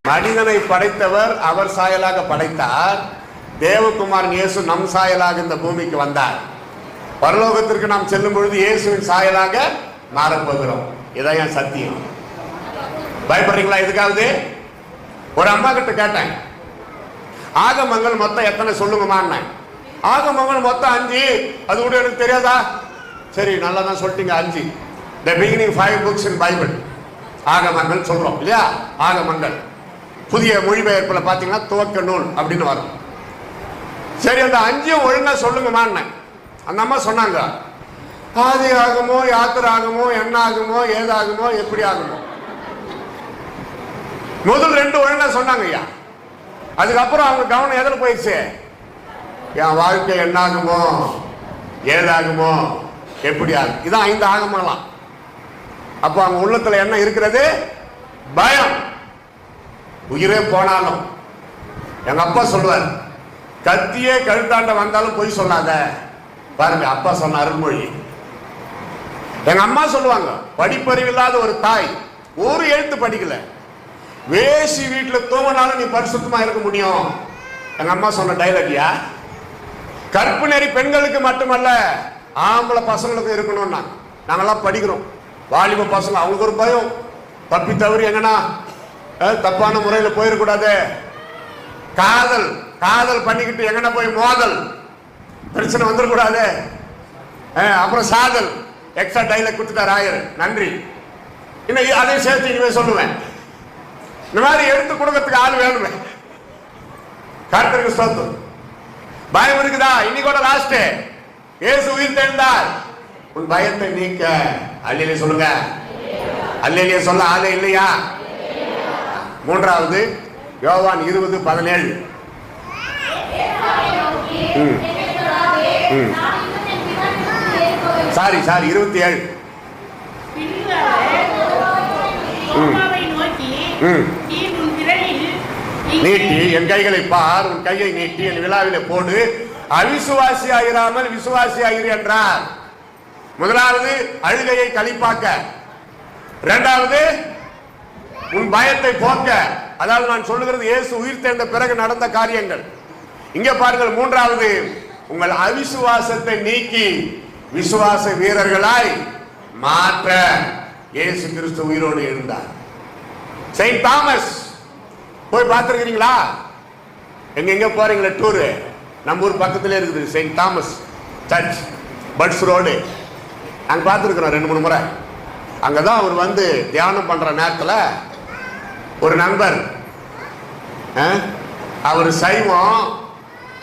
மனிதனை படைத்தவர் அவர் சாயலாக படைத்தார். தேவகுமாரன் இயேசு நம் சாயலாக இந்த பூமிக்கு வந்தார். பரலோகத்திற்கு நாம் செல்லும் பொழுது இயேசுவின் சாயலாக மாறப்போகிறோம். இதான் என் சத்தியம். பயப்படுறீங்களா? எதுக்காவது ஒரு அம்மா கிட்ட கேட்டேன், ஆகமங்கள் மொத்தம் எத்தனை சொல்லுங்கம்மா. ஆகமங்கள் மொத்தம் 5. அது கூட எனக்கு தெரியாதா? சரி, நல்லா தான் சொல்லிட்டீங்க 5. The beginning 5 books in Bible. ஆகமங்கள் சொல்றோம் இல்லையா? ஆகமங்கள் புதிய மொழிபெயர்ப்புல பாத்தீங்கன்னா துவக்க நூல் அப்படின்னு வரும். சரி, அந்த 5 ஒழுங்கா சொல்லுங்கம்மா. அந்த அம்மா சொன்னாங்க, ஆதி ஆகுமோ, யாத்திரை ஆகுமோ, என்ன ஆகுமோ, ஏதாகுமோ, எப்படி ஆகுமோ. முதல் 2 ஒழுங்கா சொன்னாங்க ஐயா. அதுக்கப்புறம் அவங்க கவனம் எதில் போயிடுச்சு? என் வாழ்க்கை என்ன ஆகுமோ, ஏதாகுமோ, எப்படி ஆகும். இதான் 5 ஆகமெல்லாம். அப்போ அவங்க உள்ளத்துல என்ன இருக்கிறது? பயம். உயிரே போனாலும் எங்க அப்பா சொல்லுவார், கத்தியே கழுத்தாண்ட வந்தாலும் பொய் சொல்லாத. பாருங்க, அப்பா சொன்ன அருள்மொழி. எங்க அம்மா சொல்லுவாங்க, படிப்பறிவில்லாத ஒரு தாய், ஒரு எழுத்து படிக்கல, வேசி வீட்டுல தூங்கினாலும் நீ பரிசுத்தமா இருக்க முடியும். எங்க அம்மா சொன்ன டைலாக்யா. கற்பு நெறி பெண்களுக்கு மட்டுமல்ல, ஆம்பளை பசங்களுக்கு இருக்கணும்னா. நாங்கெல்லாம் படிக்கிறோம், வாலிப பசங்க, அவங்களுக்கு ஒரு பயம், தப்பி தவறி எங்கன்னா தப்பான முறையில் போயிடக்கூடாது. காதல் காதல் பண்ணிக்கிட்டு எங்கன்னா போய் மோதல், பிரச்சனை வந்துடக்கூடாது. அப்புறம் சாதல், எக்ஸ்ட்ரா டைலாக் கொடுத்துட்டார் ஆயர், நன்றி. இன்னும் அதையும் சேர்த்து இனிமே சொல்லுவேன். இந்த மாதிரி எடுத்து கொடுக்கறதுக்கு ஆள் வேணுமே. கர்த்தருக்கு ஸ்தோத்திரம். பயம் இருக்குதா? இன்னைக்கு கூட லாஸ்ட். இயேசு உயிர் தெழுந்தார். உன் பயத்தை நீக்க. அல்லேலூயா சொல்லுங்க. அல்லேலூயா சொல்ல ஆளே இல்லையா? 3வது யோவான் 20:17. சாரி 27. நீட்டி என் கைகளை பார், உன் கையை நீட்டி என் விழாவிலே போடு, அவிசுவாசி ஆயிராமல் விசுவாசி ஆயிரு என்றார். முதலாவது அழுகையை களிப்பாக்க, 2வது உன் பயத்தை போக்க. அதாவது நான் சொல்லுகிறது இயேசு உயிர் தெழுந்த பிறகு நடந்த காரியங்கள். இங்க பாருங்கள், 3வது உங்கள் அவிசுவாசத்தை நீக்கி விசுவாச வீரர்களாய் மாற்ற இயேசு கிறிஸ்து உயிரோடு எழுந்தார். செயின்ட் தாமஸ் போய் பார்த்திருக்கிறீங்களா? எங்க போறீங்களா டூரு? நம்ம ஊர் பக்கத்துல இருக்குது செயின்ட் தாமஸ் சர்ச், பட்ஸ் ரோடு. அங்க பார்த்துருக்கிறோம் 2-3 முறை. அங்கதான் அவர் வந்து தியானம் பண்ற நேரத்தில் ஒரு நண்பர், அவர் சைவம்,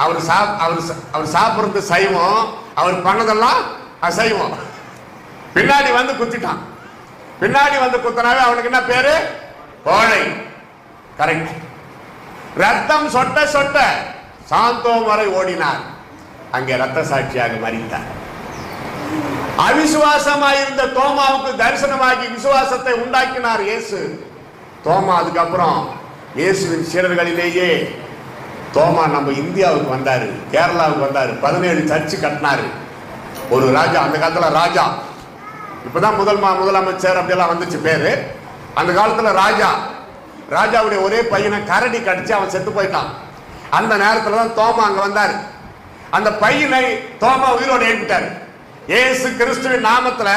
அவர் சாப்பிட்றது சைவம், அவர் பண்ணதெல்லாம் அசைவம். பின்னாடி வந்து குத்திட்டான். பின்னாடி வந்து குத்தினாவே அவனுக்கு என்ன பேரு? கோழை. கரெக்ட். ரத்தம் சொட்ட சொட்ட சாந்தோம் வரை ஓடினார். அங்கே ரத்த சாட்சியாக மரித்தார். அவிசுவாசமாயிருந்த தோமாவுக்கு தரிசனமாகி விசுவாசத்தை உண்டாக்கினார் இயேசு. தோமா அதுக்கப்புறம் இயேசுவின் சீடர்களிலேயே தோமா நம்ம இந்தியாவுக்கு வந்தாரு, கேரளாவுக்கு வந்தாரு, 17 சர்ச்சு கட்டினாரு. ஒரு ராஜா, அந்த காலத்துல ராஜா, இப்பதான் முதலமைச்சர் அப்படியெல்லாம் வந்துச்சு பேரு. அந்த காலத்துல ராஜாவுடைய ஒரே பையனை கரடி கடிச்சு அவன் செத்து போயிட்டான். அந்த நேரத்துல தான் தோமா அங்க வந்தாரு. அந்த பையனை தோமா உயிரோடு எழுப்பிட்டாரு. இயேசு கிறிஸ்துவின் நாமத்துல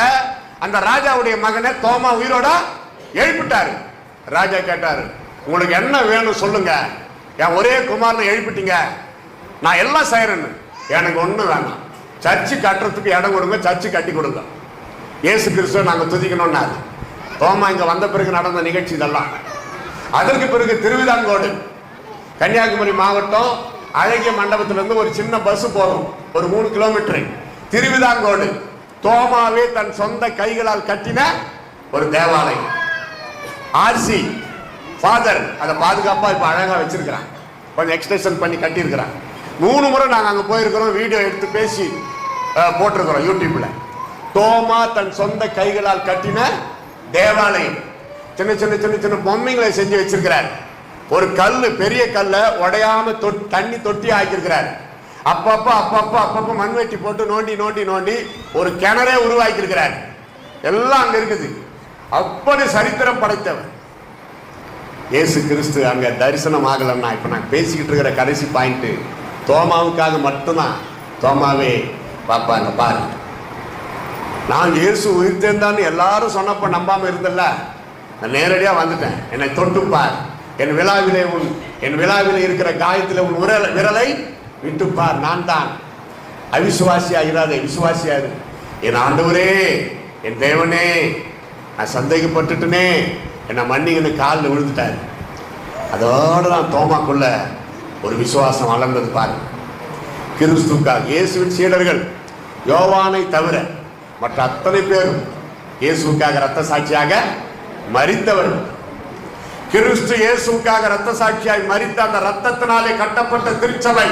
அந்த ராஜாவுடைய மகனை தோமா உயிரோட எழுப்பிட்டாரு. ராஜா கேட்டாரு, உங்களுக்கு என்ன வேணும் சொல்லுங்க, என் ஒரே குமாரனை எழுப்பிட்டீங்க, நான் எல்லாம் செய்யறேன்னு. எனக்கு ஒண்ணு வேணாம், சர்ச்சு கட்டுறதுக்கு இடம் கொடுங்க, சர்ச்சு கட்டி கொடுங்க, இயேசு கிறிஸ்துவை நாங்க துதிக்கணும்னாரு. தோமா இங்க வந்த பிறகு நடந்த நிகழ்ச்சி இதெல்லாம். அதற்கு பிறகு திருவிதாங்கோடு, கன்னியாகுமரி மாவட்டம், அழகிய மண்டபத்திலிருந்து ஒரு சின்ன பஸ் போகும், ஒரு 3 கிலோமீட்டர். திருவிதாங்கோடு தோமாவே தன் சொந்த கைகளால் கட்டின ஒரு தேவாலயம். ஆர்சி ஃபாதர் அதை பாதுகாப்பா இப்ப அழகா வச்சிருக்கிறான், கொஞ்சம் எக்ஸ்டென்ஷன் பண்ணி கட்டி இருக்கிறான். 3 முறை நாங்க அங்க போயிருக்கிறோம், வீடியோ எடுத்து பேசி போட்டிருக்கிறோம் யூடியூப்ல. தோமா தன் சொந்த கைகளால் கட்டின தேவாலயம். சின்ன சின்ன சின்ன சின்ன பொம்மைகளை செஞ்சு வச்சிருக்கிறார். ஒரு கல்லு, பெரிய கல்ல உடையாம தண்ணி தொட்டி ஆக்கியிருக்கிறார். அப்பப்ப மண்வெட்டி போட்டு நோண்டி நோண்டி நோண்டி ஒரு கிணறே உருவாக்கி இருக்கிறார். எல்லாம் அங்க இருக்குது. அப்படி சரித்திரம் படைத்தவர். இயேசு கிறிஸ்து அங்க தரிசனம் ஆகலன்னா, இப்ப நான் பேசிக்கிட்டு இருக்கிற கடைசி பாயிண்ட் தோமாவுக்காக மட்டும்தான். தோமாவே பாப்பாங்க பாரு, நான் இயேசு உயிர்த்தேன்தான்னு எல்லாரும் சொன்னப்ப நம்பாம இருந்தல்ல, நான் நேரடியா வந்துட்டேன். என்னை தொட்டுப்பார், என் விழாவிலே இருக்கிற காயத்தில் உன் விரலை விட்டுப்பார், நான் தான். அவிசுவாசியா இராதே, விசுவாசியா இரு. என் ஆண்டவரே, என் தேவனே, நான் சந்தேகப்பட்டுட்டனே, என்னை மன்னிங்கன்னு காலில் விழுந்துட்டாரு. அதோட நான் தோமாக்குள்ள ஒரு விசுவாசம் வளர்ந்தது பாரு. கிறிஸ்துக்காக இயேசுவின் சீடர்கள் யோவானை தவிர மற்ற அத்தனை பேரும் இயேசுக்காக ரத்த சாட்சியாக மரித்தவர்கள். கிறிஸ்து இயேசுக்காக ரத்த சாட்சியாய் மரித்த அந்த ரத்தத்தினாலே கட்டப்பட்ட திருச்சபை